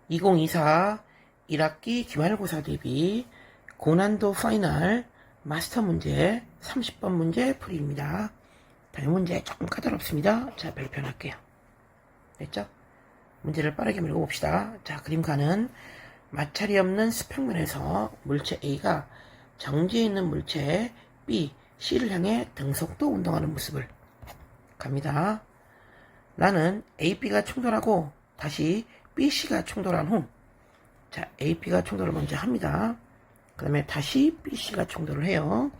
2024 1학기 기말고사 대비 고난도 파이널 마스터 문제 30번 문제 풀이입니다. 자, 이 문제 조금 까다롭습니다. 자, 발표할게요. 됐죠? 문제를 빠르게 읽어봅시다. 자, 그림가는 마찰이 없는 수평면에서 물체 A가 정지해 있는 물체 B, C를 향해 등속도 운동하는 모습을 갑니다. 나는 A, B가 충돌하고 다시 B, C가 충돌한 후, 자, A, B가 충돌을 먼저 합니다. 그 다음에 다시 B, C가 충돌을 해요.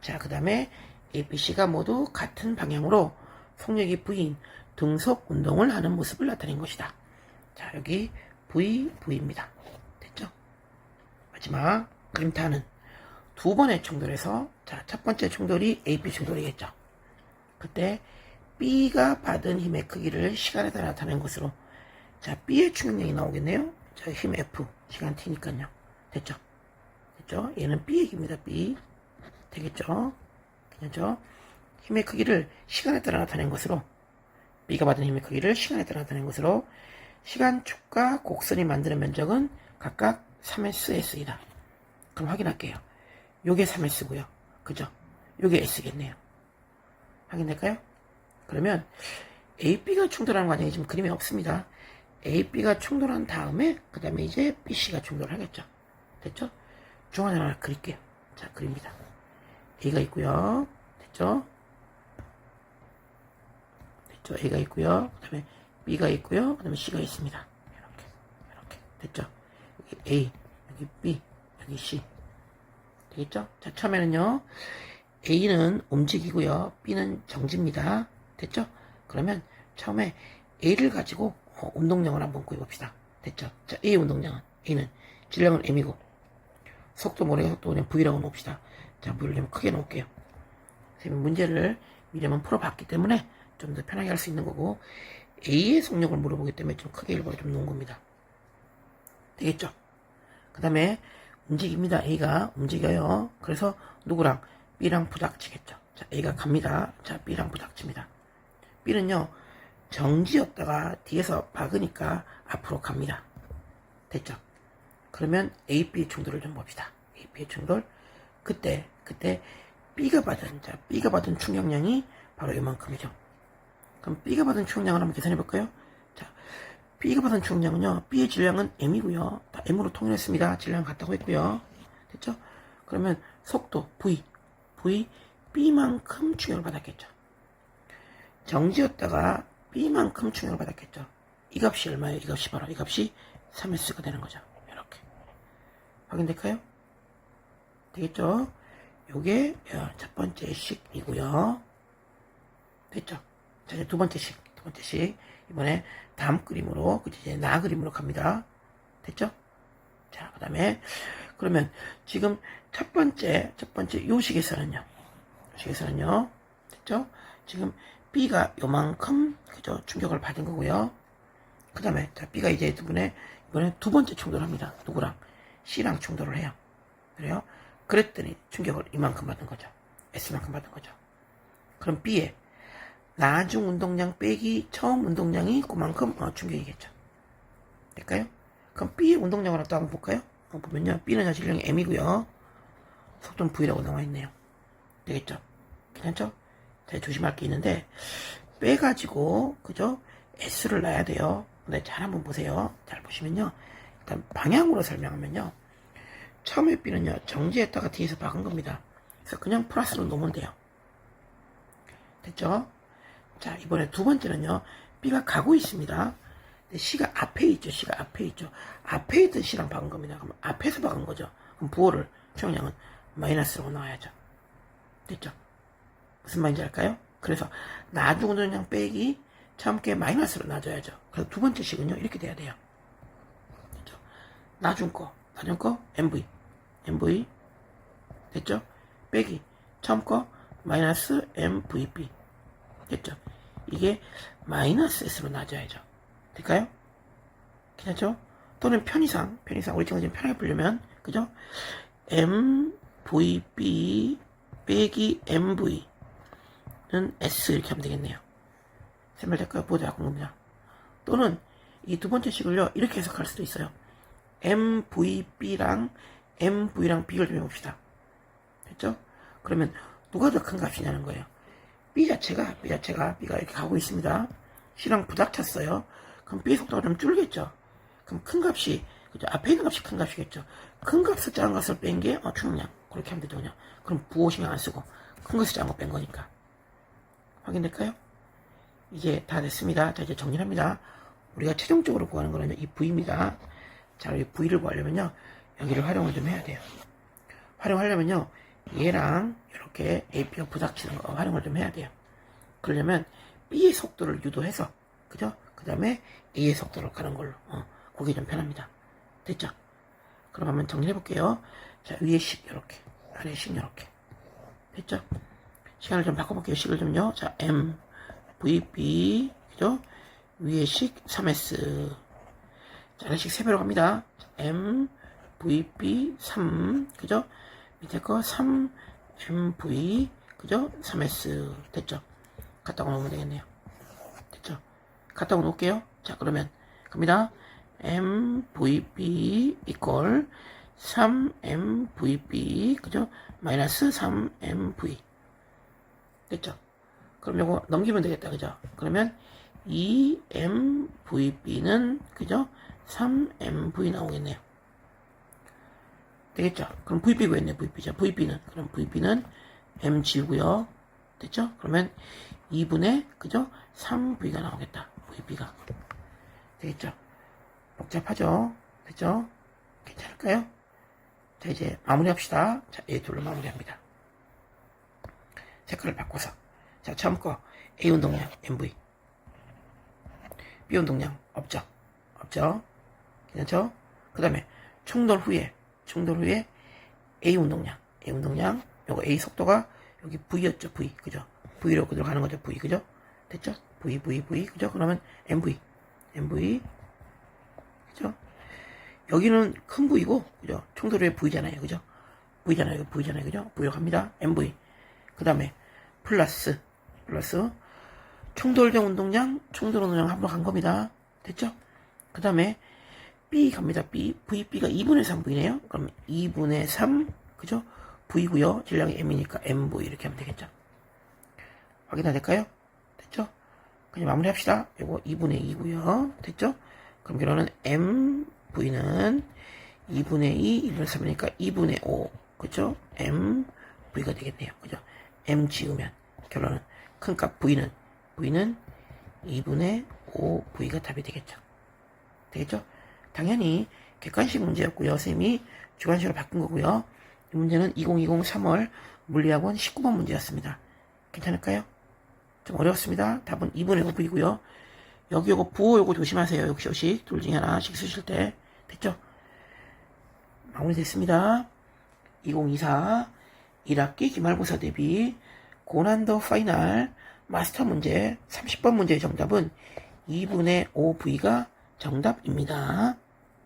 자, 그 다음에 A, B, C가 모두 같은 방향으로 속력이 V인 등속 운동을 하는 모습을 나타낸 것이다. 자, 여기 V, V입니다. 됐죠? 마지막 그림타는 두 번의 충돌에서, 자, 첫 번째 충돌이 A, B 충돌이겠죠. 그때 B가 받은 힘의 크기를 시간에 따라 나타낸 것으로, 자, B의 충격량이 나오겠네요. 자, 힘 F, 시간 T니까요. 됐죠? 됐죠? 얘는 B의 힘입니다. B. 되겠죠? 괜찮죠? 힘의 크기를 시간에 따라 나타낸 것으로, B가 받은 힘의 크기를 시간에 따라 나타낸 것으로, 시간축과 곡선이 만드는 면적은 각각 3SS이다. 그럼 확인할게요. 요게 3S고요. 그죠? 요게 S겠네요. 확인될까요? 그러면 AB가 충돌하는 과정이 지금 그림이 없습니다. AB가 충돌한 다음에 그 다음에 이제 BC가 충돌을 하겠죠. 됐죠? 중간에 하나 그릴게요. 자, 그립니다. A가 있고요. 됐죠? 됐죠? A가 있고요. 그 다음에 B가 있고요. 그 다음에 C가 있습니다. 이렇게 됐죠? 여기 A, 여기 B, 여기 C. 되겠죠? 자, 처음에는요, A는 움직이고요, B는 정지입니다. 됐죠? 그러면 처음에 A를 가지고 운동량을 한번 구해봅시다. 됐죠? 자, A 운동량은, A는 질량은 M이고, 속도 모래가 속도는 V라고 놓읍시다. 자, V를 좀 크게 놓을게요. 선생님 문제를 미래만 풀어봤기 때문에 좀 더 편하게 할 수 있는 거고, A의 속력을 물어보기 때문에 좀 크게 일부러 좀 놓은 겁니다. 되겠죠? 그 다음에 움직입니다. A가 움직여요. 그래서 누구랑? B랑 부닥치겠죠. 자, A가 갑니다. 자, B랑 부닥칩니다. B는요, 정지였다가 뒤에서 박으니까 앞으로 갑니다. 됐죠? 그러면 A, B 충돌을 좀 봅시다. A, B의 충돌. 그때 B가 받은 충격량이 바로 이만큼이죠. 그럼 B가 받은 충격량을 한번 계산해 볼까요? 자, B가 받은 충격량은요, B의 질량은 M이고요. 다 M으로 통일했습니다. 질량 같다고 했고요. 됐죠? 그러면 속도 V, B만큼 충격을 받았겠죠. 정지였다가 B만큼 충격을 받았겠죠. 이 값이 얼마예요? 이 값이 3S가 되는 거죠. 이렇게. 확인될까요? 되겠죠? 요게 첫 번째 식이고요. 됐죠? 자, 이제 두 번째 식. 이번에 다음 그림으로, 이제 나 그림으로 갑니다. 됐죠? 자, 그 다음에, 그러면 지금 첫 번째 요 식에서는요. 됐죠? 지금 B가 요만큼, 그죠? 충격을 받은 거고요. 그 다음에, 자, B가 이제 이번에 두 번째 충돌을 합니다. 누구랑? C랑 충돌을 해요. 그래요? 그랬더니 충격을 이만큼 받은 거죠. S만큼 받은 거죠. 그럼 B의 나중 운동량 빼기 처음 운동량이 그만큼 충격이겠죠. 될까요? 그럼 B의 운동량을 또 한번 볼까요? 보면요, B는 질량이 M이고요. 속도는 V라고 나와있네요. 되겠죠? 괜찮죠? 자, 조심할 게 있는데, 빼가지고, 그죠? S를 놔야 돼요. 근데 잘 한번 보세요. 잘 보시면요. 일단 방향으로 설명하면요. 처음에 B는요, 정지했다가 뒤에서 박은 겁니다. 그래서 그냥 플러스로 놓으면 돼요. 됐죠? 자, 이번에 두 번째는요, B가 가고 있습니다. 근데 C가 앞에 있죠. 앞에 있던 C랑 박은 겁니다. 그럼 앞에서 박은 거죠. 그럼 부호를, 충격량은 마이너스로 나와야죠. 됐죠? 무슨 말인지 알까요? 그래서 나중 운동량 빼기 처음께 마이너스로 놔줘야죠. 그래서 두 번째 식은요, 이렇게 돼야 돼요. 됐죠? 나중 거 MV. 됐죠? 빼기 처음 거 마이너스 MVB. 됐죠? 이게 마이너스 S로 놔줘야죠. 될까요? 괜찮죠? 또는 편의상 우리 친구 지금 편하게 풀려면, 그죠? MVB 빼기 MV는 S 이렇게 하면 되겠네요. 샘말 될까요? 보자, 궁금합니다. 또는 이 두 번째 식을요, 이렇게 해석할 수도 있어요. MVB랑 MV랑 비교를 좀 해봅시다. 됐죠? 그러면 누가 더 큰 값이냐는 거예요. B 자체가 B가 이렇게 가고 있습니다. C랑 부닥쳤어요. 그럼 B의 속도가 좀 줄겠죠? 그럼 큰 값이, 그죠? 앞에 있는 값이 큰 값이겠죠? 큰 값을 작은 값을 뺀 게, 추능량. 그렇게 하면 되죠, 그냥. 그럼 부호 신경 안 쓰고, 큰 것을 작은 거 뺀 거니까. 확인될까요? 이제 다 됐습니다. 자, 이제 정리합니다. 우리가 최종적으로 구하는 거는 이 V입니다. 자, 이 V를 구하려면요, 여기를 활용을 좀 해야 돼요. 활용하려면요, 얘랑 이렇게 AP가 부닥치는 거 활용을 좀 해야 돼요. 그러려면 B의 속도를 유도해서, 그죠? 그 다음에 A의 속도로 가는 걸로. 그게 좀 편합니다. 됐죠? 그럼 한번 정리해 볼게요. 자, 위에 식 이렇게, 아래 식 이렇게. 됐죠? 시간을 좀 바꿔볼게요. 식을 좀요. 자, M, VB, 그죠? 위에 식 3S. 자, 아래 식 3배로 갑니다. M, VB 3, 그죠? 밑에 거 3, MV, 그죠? 3S. 됐죠? 갖다가 놓으면 되겠네요. 됐죠? 갖다가 놓을게요. 자, 그러면 갑니다. MVB 이퀄 3MVB, 그죠? 마이너스 3MV. 됐죠? 그럼 요거 넘기면 되겠다, 그죠? 그러면 2MVB는, 그죠? 3MV 나오겠네요. 되겠죠? 그럼 VB 구했네, VB죠. 그럼 VB는 M 지우고요. 됐죠? 그러면 2분의, 그죠? 3V가 나오겠다. VB가. 되겠죠? 복잡하죠? 됐죠? 괜찮을까요? 자, 이제 마무리합시다. 자, A 둘로 마무리합니다. 색깔을 바꿔서. 자, 처음 거 A 운동량 MV. B 운동량 없죠? 괜찮죠? 그 다음에 충돌 후에 A 운동량, 요거 A 속도가 여기 V였죠, V, 그죠? V로 그대로 가는 거죠, V, 그죠? 됐죠? V, 그죠? 그러면 MV, 그죠? 여기는 큰 V고, 그죠? 충돌 후에 V잖아요, 그죠? V잖아요, 그죠? V로 갑니다, MV. 그 다음에 플러스, 충돌 운동량 한번 간 겁니다. 됐죠? 그 다음에 B 갑니다. VB가 2분의 3V네요. 그럼 2분의 3, 그죠? V고요. 질량이 M이니까 MV 이렇게 하면 되겠죠. 확인 다 될까요? 됐죠? 그냥 마무리합시다. 요거 2분의 2고요. 됐죠? 그럼 결론은 MV는 2분의 2, 2분의 3이니까 2분의 5, 그죠? MV가 되겠네요. 그죠? M 지우면 결론은 큰 값 V는 2분의 5V가 답이 되겠죠. 당연히 객관식 문제였고요. 쌤이 주관식으로 바꾼 거고요. 이 문제는 2020 3월 물리학원 19번 문제였습니다. 괜찮을까요? 좀 어려웠습니다. 답은 2분의 5V고요. 여기 요거 부호 요거 조심하세요. 역시 둘 중에 하나씩 쓰실 때. 됐죠? 마무리 됐습니다. 2024 1학기 기말고사 대비 고난도 파이널 마스터 문제 30번 문제의 정답은 2분의 5V가 정답입니다.